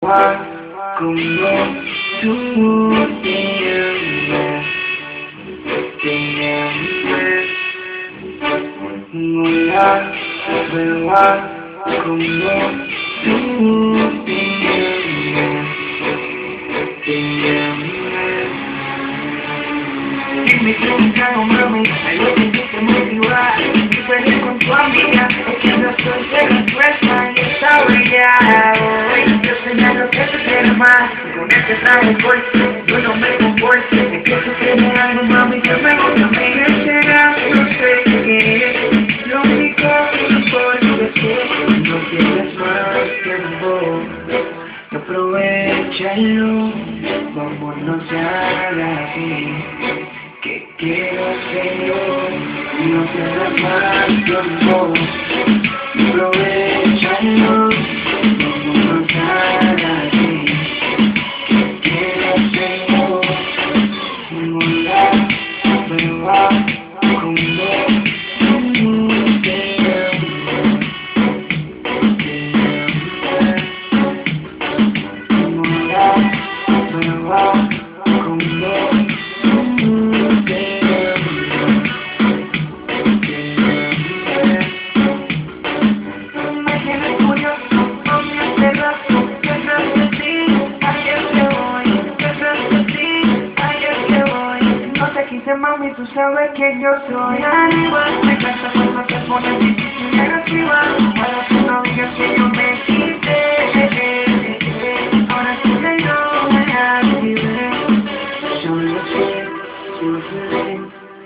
Como tú te llamas, hola, beba, como tú te llamas. Dime que un trago, mami, algo que te motiva, diferente con tu amiga, es que no soy de respuesta y está obligado. Yo señalo que tú quieres más, con este trago fuerte, yo no me comporto, es que tú tienes algo, mami, que me gusta a mí. ¿Qué será? No sé qué es, lo único que no puedo decir, no quieres más que vos. Aprovechalo, vámonos ya de aquí. Que quiero ser yo, no pierdas más tiempo. Aprovechalo, vámonos ya de aquí. Que quiero ser yo, hola, beba, como tú te llamas. Hola, beba, como mami, tú sabes que yo soy arriba. Me encanta cuando te pones difícil y agresiva. Para que no digas que yo me quité. Ahora sí que yo me activé. Solo sé, quiero saber,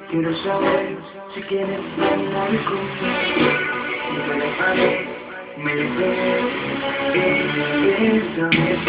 quiero saber si quieres bailar conmigo. Me lo pagué, me lo pegué. Esa vez